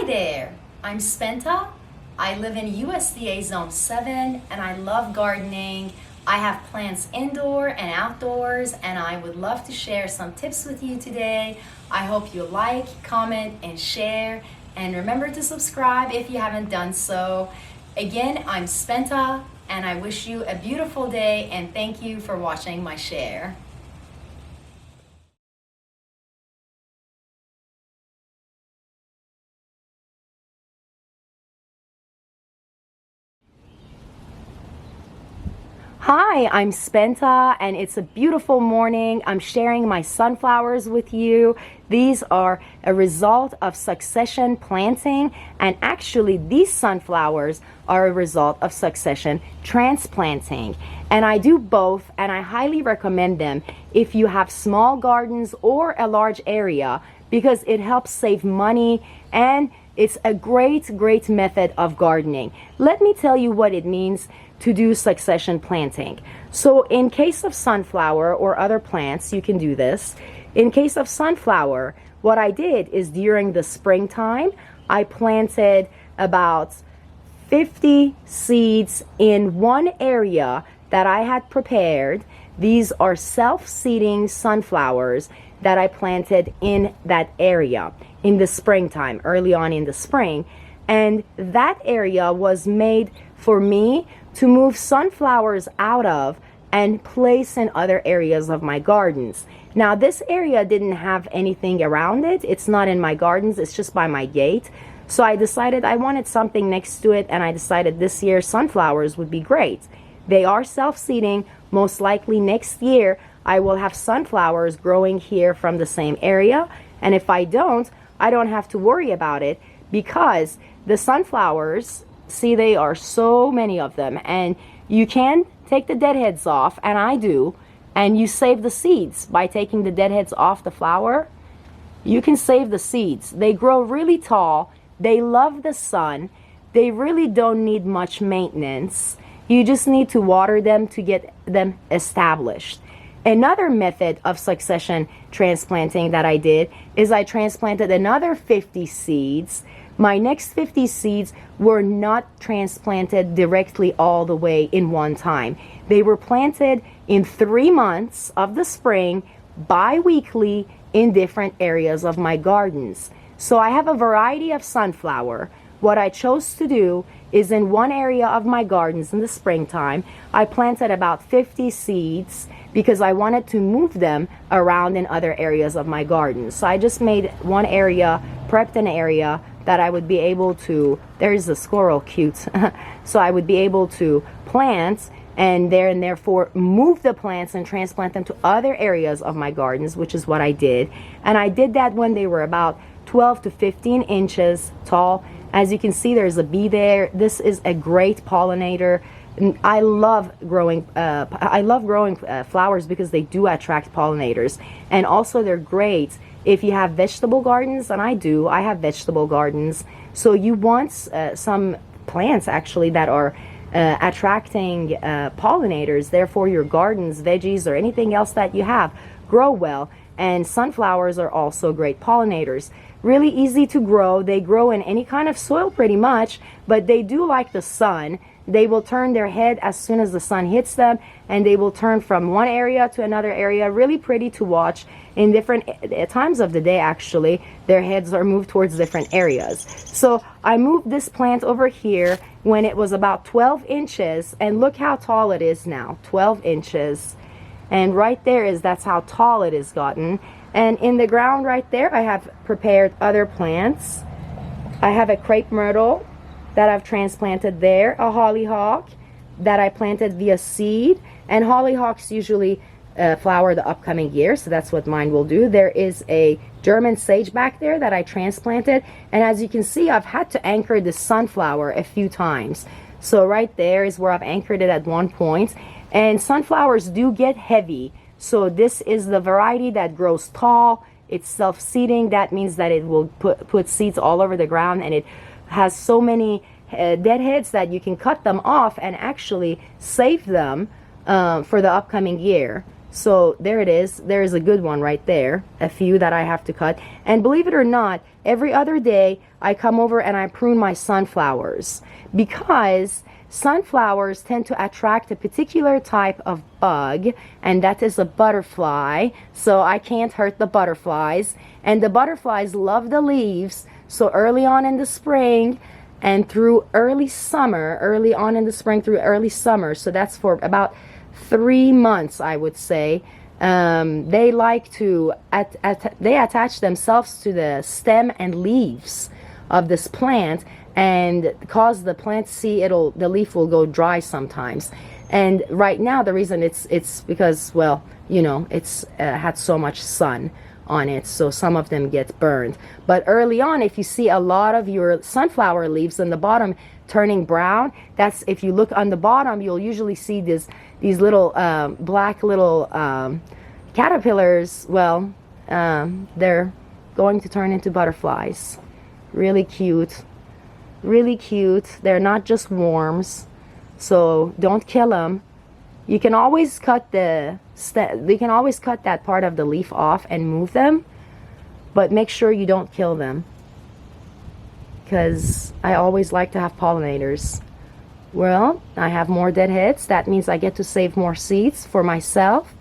there, I'm Spenta. I live in USDA Zone 7 and I love gardening. I have plants indoor and outdoors and I would love to share some tips with you today. I hope you like, comment, and share. And remember to subscribe if you haven't done so. Again, I'm Spenta and I wish you a beautiful day and thank you for watching my share. Hi, I'm Spenta and it's a beautiful morning. I'm sharing my sunflowers with you. These are a result of succession planting, and actually these sunflowers are a result of succession transplanting. And I do both and I highly recommend them if you have small gardens or a large area because it helps save money and it's a great method of gardening. Let me tell you what it means to do succession planting. So in case of sunflower or other plants, you can do this. In case of sunflower, what I did is during the springtime, I planted about 50 seeds in one area that I had prepared. These are self-seeding sunflowers that I planted in that area in the springtime, early on in the spring. And that area was made for me to move sunflowers out of and place in other areas of my gardens. Now this area didn't have anything around it. It's not in my gardens, it's just by my gate. So I decided I wanted something next to it, and I decided this year sunflowers would be great. They are self-seeding. Most likely next year I will have sunflowers growing here from the same area, and if I don't have to worry about it because the sunflowers, see, they are so many of them, and you can take the deadheads off, and I do, and you save the seeds by taking the deadheads off the flower. You can save the seeds. They grow really tall. They love the sun. They really don't need much maintenance. You just need to water them to get them established. Another method of succession transplanting that I did is I transplanted another 50 seeds. My next 50 seeds were not transplanted directly all the way in one time. They were planted in 3 months of the spring, bi-weekly, in different areas of my gardens. So I have a variety of sunflower. What I chose to do is in one area of my gardens in the springtime, I planted about 50 seeds because I wanted to move them around in other areas of my garden. So I just made one area, prepped an area that I would be able to, there's a squirrel, cute. So I would be able to plant and therefore move the plants and transplant them to other areas of my gardens, which is what I did. And I did that when they were about 12 to 15 inches tall. As you can see, there's a bee there. This is a great pollinator. I love growing flowers because they do attract pollinators, and also they're great if you have vegetable gardens, and I do. I have vegetable gardens, so you want some plants actually that are attracting pollinators. Therefore, your gardens, veggies, or anything else that you have grow well. And sunflowers are also great pollinators. Really easy to grow. They grow in any kind of soil pretty much, but they do like the sun. They will turn their head as soon as the sun hits them, and they will turn from one area to another area. Really pretty to watch. In different times of the day, actually, their heads are moved towards different areas. So I moved this plant over here when it was about 12 inches, and look how tall it is now, 12 inches. And right there that's how tall it has gotten. And in the ground right there, I have prepared other plants. I have a crepe myrtle that I've transplanted there, a hollyhock that I planted via seed, and hollyhocks usually flower the upcoming year, so that's what mine will do. There is a German sage back there that I transplanted, and as you can see, I've had to anchor the sunflower a few times. So right there is where I've anchored it at one point. And sunflowers do get heavy, so this is the variety that grows tall. It's self-seeding. That means that it will put seeds all over the ground, and it has so many deadheads that you can cut them off and actually save them for the upcoming year. So there it is. There is a good one right there. A few that I have to cut. And believe it or not, every other day I come over and I prune my sunflowers, because sunflowers tend to attract a particular type of bug, and that is a butterfly. So I can't hurt the butterflies, and the butterflies love the leaves. So early on in the spring and through early summer, early on in the spring through early summer, so that's for about 3 months, I would say, they like to they attach themselves to the stem and leaves of this plant and cause the plant, see, the leaf will go dry sometimes. And right now the reason it's because, well, you know, it's had so much sun on it, so some of them get burned. But early on, if you see a lot of your sunflower leaves on the bottom turning brown, that's, if you look on the bottom, you'll usually see these little black little caterpillars. Well, they're going to turn into butterflies. Really cute, really cute. They're not just worms, so don't kill them. You can always cut that part of the leaf off and move them, but make sure you don't kill them, because I always like to have pollinators. Well, I have more deadheads. That means I get to save more seeds for myself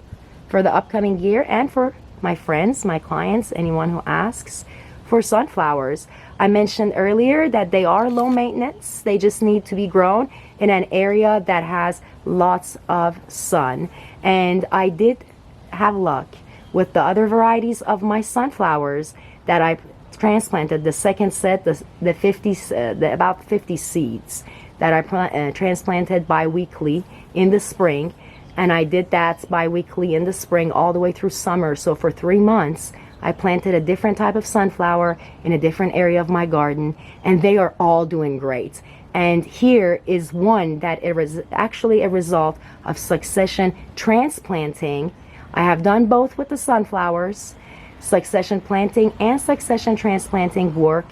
for the upcoming year, and for my friends, my clients, anyone who asks for sunflowers. I mentioned earlier that they are low maintenance. They just need to be grown in an area that has lots of sun. And I did have luck with the other varieties of my sunflowers that I transplanted. The second set, about 50 seeds that I transplanted bi-weekly in the spring. And I did that bi-weekly in the spring all the way through summer. So for 3 months, I planted a different type of sunflower in a different area of my garden, and they are all doing great. And here is one that it was actually a result of succession transplanting. I have done both with the sunflowers. Succession planting and succession transplanting work.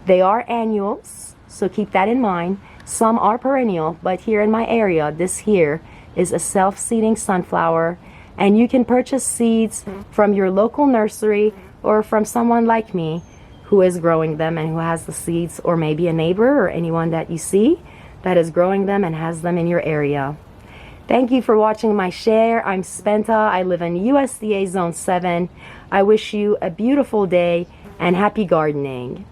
They are annuals, so keep that in mind. Some are perennial, but here in my area, this here is a self-seeding sunflower, and you can purchase seeds from your local nursery or from someone like me who is growing them and who has the seeds, or maybe a neighbor or anyone that you see that is growing them and has them in your area. Thank you for watching my share. I'm Spenta. I live in USDA Zone 7. I wish you a beautiful day and happy gardening.